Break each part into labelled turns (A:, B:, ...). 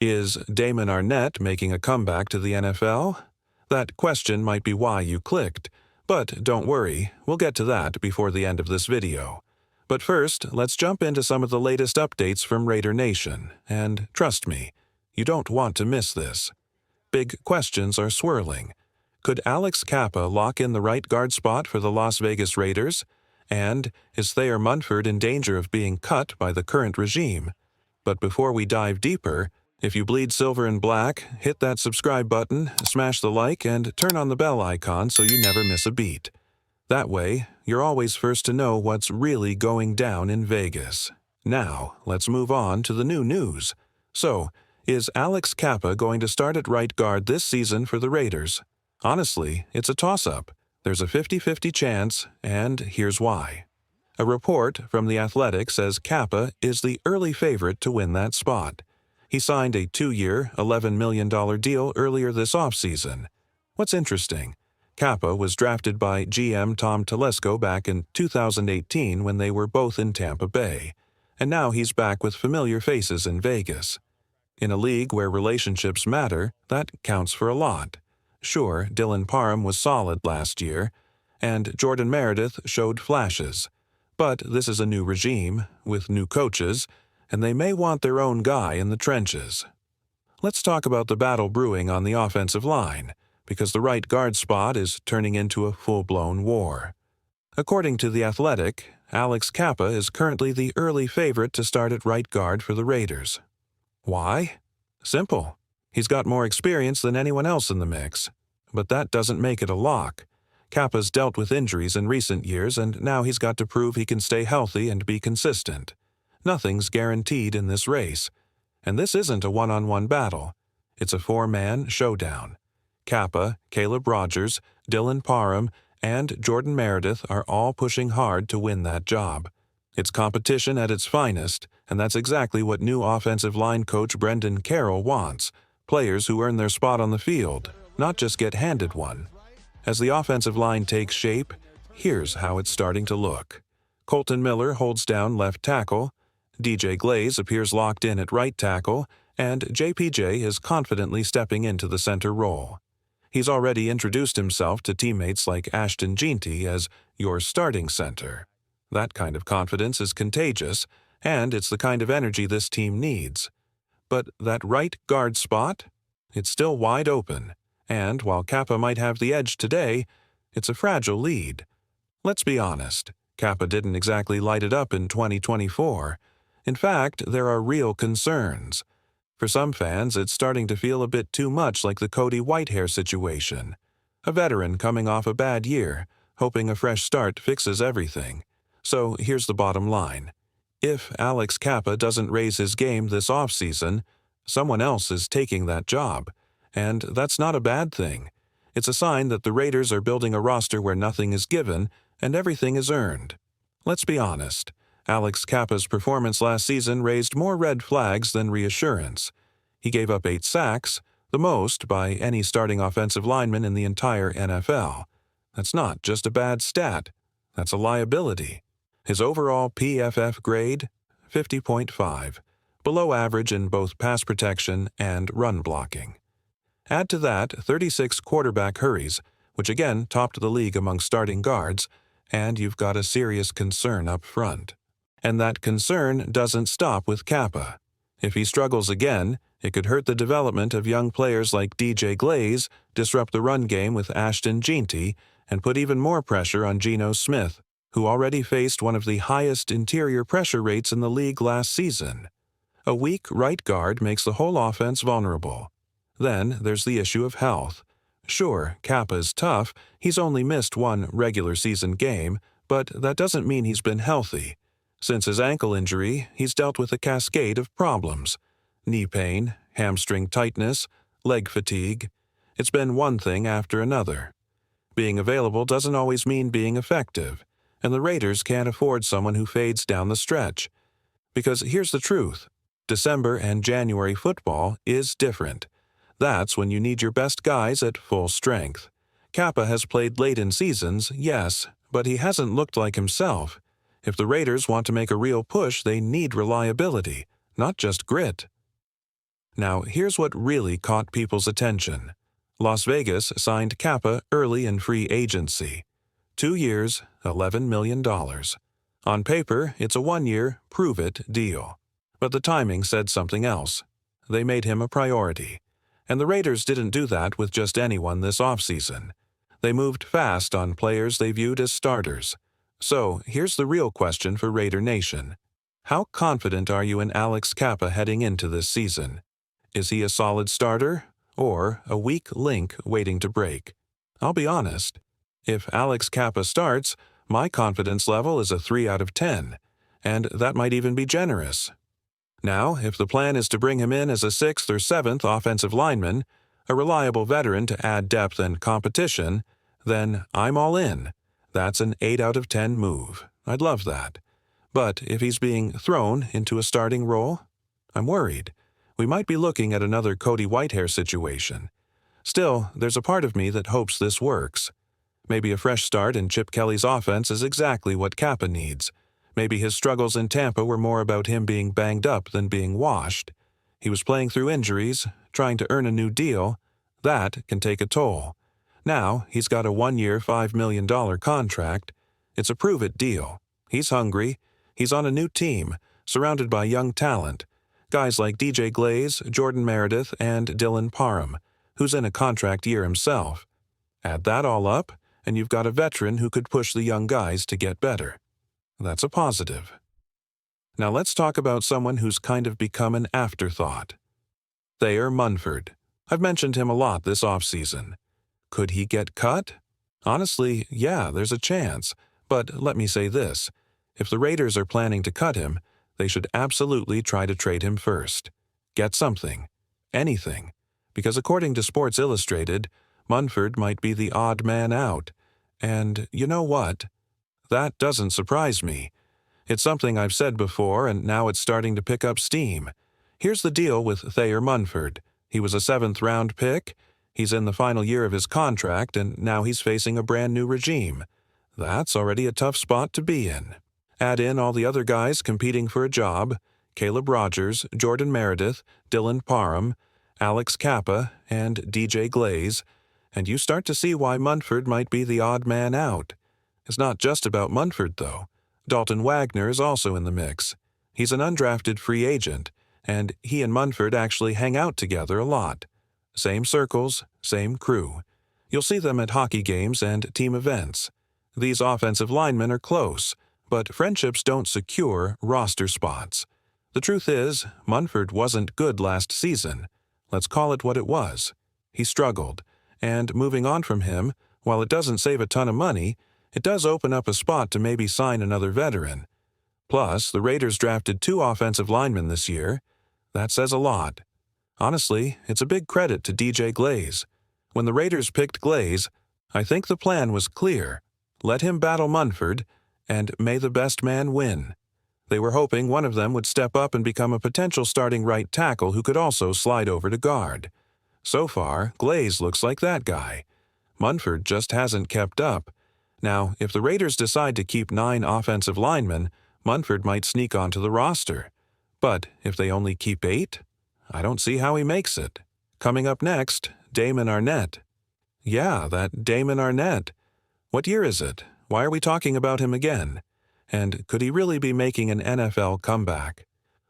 A: Is Damon Arnette making a comeback to the NFL? That question might be why you clicked, but don't worry, we'll get to that before the end of this video. But first, let's jump into some of the latest updates from Raider Nation, and trust me, you don't want to miss this. Big questions are swirling. Could Alex Cappa lock in the right guard spot for the Las Vegas Raiders? And is Thayer Munford in danger of being cut by the current regime? But before we dive deeper, if you bleed silver and black, hit that subscribe button, smash the like, and turn on the bell icon so you never miss a beat. That way, you're always first to know what's really going down in Vegas. Now, let's move on to the new news. So, is Alex Cappa going to start at right guard this season for the Raiders? Honestly, it's a toss-up. There's a 50-50 chance, and here's why. A report from The Athletic says Cappa is the early favorite to win that spot. He signed a 2-year, $11 million deal earlier this offseason. What's interesting, Cappa was drafted by GM Tom Telesco back in 2018 when they were both in Tampa Bay, and now he's back with familiar faces in Vegas. In a league where relationships matter, that counts for a lot. Sure, Dylan Parham was solid last year, and Jordan Meredith showed flashes. But this is a new regime, with new coaches, and they may want their own guy in the trenches. Let's talk about the battle brewing on the offensive line, because the right guard spot is turning into a full-blown war. According to The Athletic, Alex Cappa is currently the early favorite to start at right guard for the Raiders. Why? Simple. He's got more experience than anyone else in the mix. But that doesn't make it a lock. Cappa's dealt with injuries in recent years, and now he's got to prove he can stay healthy and be consistent. Nothing's guaranteed in this race. And this isn't a one-on-one battle. It's a four-man showdown. Cappa, Caleb Rogers, Dylan Parham, and Jordan Meredith are all pushing hard to win that job. It's competition at its finest, and that's exactly what new offensive line coach Brendan Carroll wants. Players who earn their spot on the field, not just get handed one. As the offensive line takes shape, here's how it's starting to look. Colton Miller holds down left tackle, DJ Glaze appears locked in at right tackle, and JPJ is confidently stepping into the center role. He's already introduced himself to teammates like Ashton Jeanty as your starting center. That kind of confidence is contagious, and it's the kind of energy this team needs. But that right guard spot? It's still wide open, and while Cappa might have the edge today, it's a fragile lead. Let's be honest, Cappa didn't exactly light it up in 2024. In fact, there are real concerns. For some fans, it's starting to feel a bit too much like the Cody Whitehair situation. A veteran coming off a bad year, hoping a fresh start fixes everything. So here's the bottom line. If Alex Cappa doesn't raise his game this offseason, someone else is taking that job. And that's not a bad thing. It's a sign that the Raiders are building a roster where nothing is given and everything is earned. Let's be honest. Alex Cappa's performance last season raised more red flags than reassurance. He gave up 8 sacks, the most by any starting offensive lineman in the entire NFL. That's not just a bad stat. That's a liability. His overall PFF grade, 50.5, below average in both pass protection and run blocking. Add to that 36 quarterback hurries, which again topped the league among starting guards, and you've got a serious concern up front. And that concern doesn't stop with Cappa. If he struggles again, it could hurt the development of young players like DJ Glaze, disrupt the run game with Ashton Jeanty, and put even more pressure on Geno Smith, who already faced one of the highest interior pressure rates in the league last season. A weak right guard makes the whole offense vulnerable. Then there's the issue of health. Sure, Cappa is tough, he's only missed one regular season game, but that doesn't mean he's been healthy. Since his ankle injury, he's dealt with a cascade of problems. Knee pain, hamstring tightness, leg fatigue. It's been one thing after another. Being available doesn't always mean being effective, and the Raiders can't afford someone who fades down the stretch. Because here's the truth. December and January football is different. That's when you need your best guys at full strength. Cappa has played late in seasons, yes, but he hasn't looked like himself. If the Raiders want to make a real push, they need reliability, not just grit. Now, here's what really caught people's attention. Las Vegas signed Kappa early in free agency. 2 years, $11 million. On paper, it's a 1-year, prove-it deal. But the timing said something else. They made him a priority. And the Raiders didn't do that with just anyone this offseason. They moved fast on players they viewed as starters. So, here's the real question for Raider Nation. How confident are you in Alex Kappa heading into this season? Is he a solid starter, or a weak link waiting to break? I'll be honest. If Alex Kappa starts, my confidence level is a 3 out of 10, and that might even be generous. Now, if the plan is to bring him in as a 6th or 7th offensive lineman, a reliable veteran to add depth and competition, then I'm all in. That's an 8 out of 10 move. I'd love that. But if he's being thrown into a starting role, I'm worried. We might be looking at another Cody Whitehair situation. Still, there's a part of me that hopes this works. Maybe a fresh start in Chip Kelly's offense is exactly what Kappa needs. Maybe his struggles in Tampa were more about him being banged up than being washed. He was playing through injuries, trying to earn a new deal. That can take a toll. Now, he's got a 1-year, $5 million contract. It's a prove-it deal. He's hungry. He's on a new team, surrounded by young talent. Guys like DJ Glaze, Jordan Meredith, and Dylan Parham, who's in a contract year himself. Add that all up, and you've got a veteran who could push the young guys to get better. That's a positive. Now let's talk about someone who's kind of become an afterthought. Thayer Munford. I've mentioned him a lot this offseason. Could he get cut? Honestly, yeah, there's a chance. But let me say this. If the Raiders are planning to cut him, they should absolutely try to trade him first. Get something. Anything. Because according to Sports Illustrated, Munford might be the odd man out. And you know what? That doesn't surprise me. It's something I've said before, and now it's starting to pick up steam. Here's the deal with Thayer Munford. He was a 7th-round pick. He's in the final year of his contract, and now he's facing a brand new regime. That's already a tough spot to be in. Add in all the other guys competing for a job, Caleb Rogers, Jordan Meredith, Dylan Parham, Alex Kappa, and DJ Glaze, and you start to see why Munford might be the odd man out. It's not just about Munford, though. Dalton Wagner is also in the mix. He's an undrafted free agent, and he and Munford actually hang out together a lot. Same circles, same crew. You'll see them at hockey games and team events. These offensive linemen are close, but friendships don't secure roster spots. The truth is, Munford wasn't good last season. Let's call it what it was. He struggled, and moving on from him, while it doesn't save a ton of money, it does open up a spot to maybe sign another veteran. Plus, the Raiders drafted 2 offensive linemen this year. That says a lot. Honestly, it's a big credit to DJ Glaze. When the Raiders picked Glaze, I think the plan was clear. Let him battle Munford, and may the best man win. They were hoping one of them would step up and become a potential starting right tackle who could also slide over to guard. So far, Glaze looks like that guy. Munford just hasn't kept up. Now, if the Raiders decide to keep 9 offensive linemen, Munford might sneak onto the roster. But if they only keep 8, I don't see how he makes it. Coming up next, Damon Arnette. Yeah, that Damon Arnette. What year is it? Why are we talking about him again? And could he really be making an NFL comeback?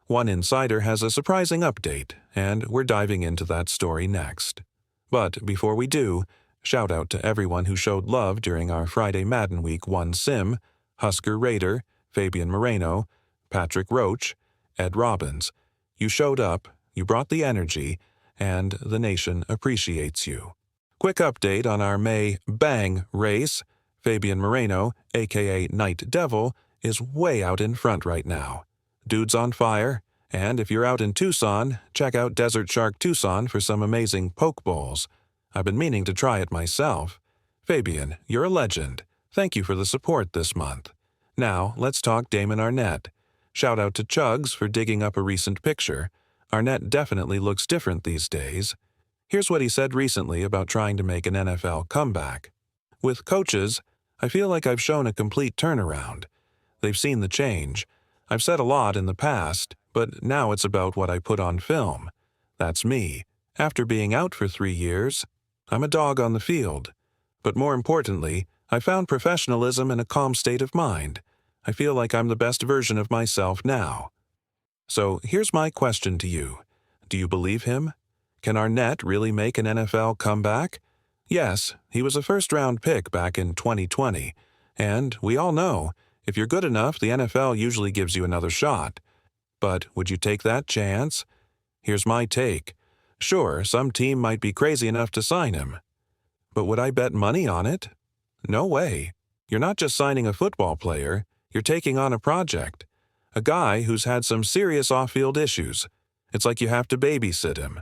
A: One insider has a surprising update, and we're diving into that story next. But before we do, shout out to everyone who showed love during our Friday Madden Week 1 sim: Husker Raider, Fabian Moreno, Patrick Roach, Ed Robbins. You showed up, you brought the energy, and the nation appreciates you. Quick update on our May Bang race. Fabian Moreno, aka Night Devil, is way out in front right now. Dude's on fire, and if you're out in Tucson, check out Desert Shark Tucson for some amazing poke bowls. I've been meaning to try it myself. Fabian, you're a legend. Thank you for the support this month. Now, let's talk Damon Arnette. Shout out to Chugs for digging up a recent picture. Arnette definitely looks different these days. Here's what he said recently about trying to make an NFL comeback. With coaches, I feel like I've shown a complete turnaround. They've seen the change. I've said a lot in the past, but now it's about what I put on film. That's me. After being out for 3 years, I'm a dog on the field. But more importantly, I found professionalism and a calm state of mind. I feel like I'm the best version of myself now. So here's my question to you. Do you believe him? Can Arnette really make an NFL comeback? Yes, he was a first-round pick back in 2020. And we all know, if you're good enough, the NFL usually gives you another shot. But would you take that chance? Here's my take. Sure, some team might be crazy enough to sign him. But would I bet money on it? No way. You're not just signing a football player, you're taking on a project. A guy who's had some serious off-field issues. It's like you have to babysit him.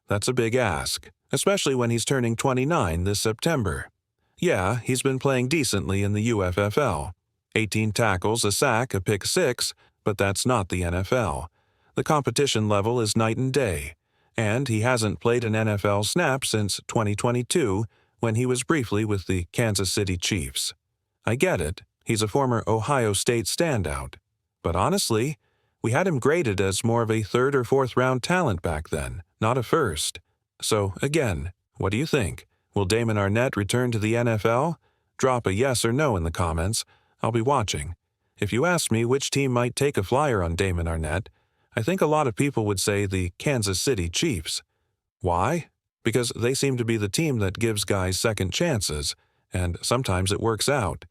A: That's a big ask, especially when he's turning 29 this September. Yeah, he's been playing decently in the UFFL. 18 tackles, a sack, a pick six, but that's not the NFL. The competition level is night and day. And he hasn't played an NFL snap since 2022, when he was briefly with the Kansas City Chiefs. I get it, he's a former Ohio State standout. But honestly, we had him graded as more of a third or fourth round talent back then, not a first. So, again, what do you think? Will Damon Arnette return to the NFL? Drop a yes or no in the comments. I'll be watching. If you ask me which team might take a flyer on Damon Arnette, I think a lot of people would say the Kansas City Chiefs. Why? Because they seem to be the team that gives guys second chances, and sometimes it works out.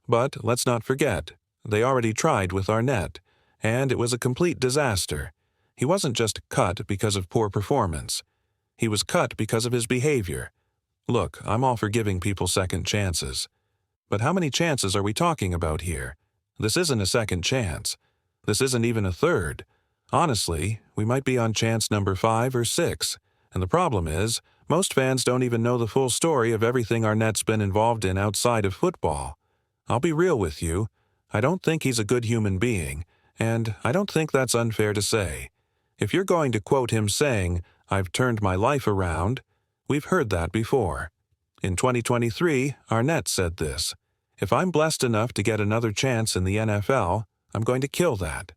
A: But let's not forget, they already tried with Arnette, and it was a complete disaster. He wasn't just cut because of poor performance. He was cut because of his behavior. Look, I'm all for giving people second chances. But how many chances are we talking about here? This isn't a second chance. This isn't even a third. Honestly, we might be on chance number 5 or 6, and the problem is, most fans don't even know the full story of everything Arnette's been involved in outside of football. I'll be real with you, I don't think he's a good human being, and I don't think that's unfair to say. If you're going to quote him saying, "I've turned my life around," we've heard that before. In 2023, Arnette said this, "If I'm blessed enough to get another chance in the NFL, I'm going to kill that.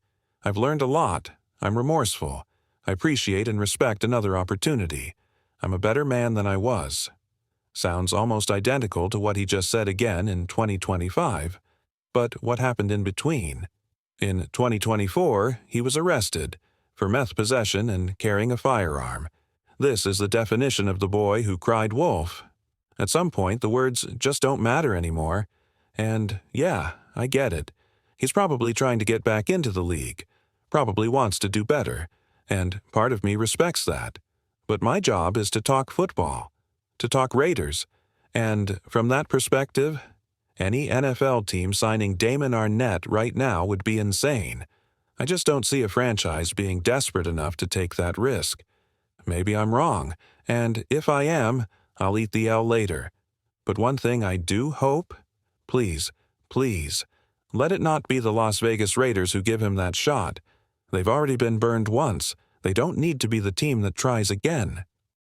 A: I've learned a lot. I'm remorseful. I appreciate and respect another opportunity. I'm a better man than I was." Sounds almost identical to what he just said again in 2025. But what happened in between? In 2024, he was arrested for meth possession and carrying a firearm. This is the definition of the boy who cried wolf. At some point, the words just don't matter anymore. And yeah, I get it. He's probably trying to get back into the league. Probably wants to do better, and part of me respects that. But my job is to talk football, to talk Raiders, and from that perspective, any NFL team signing Damon Arnette right now would be insane. I just don't see a franchise being desperate enough to take that risk. Maybe I'm wrong, and if I am, I'll eat the L later. But one thing I do hope, please, please, let it not be the Las Vegas Raiders who give him that shot. They've already been burned once. They don't need to be the team that tries again.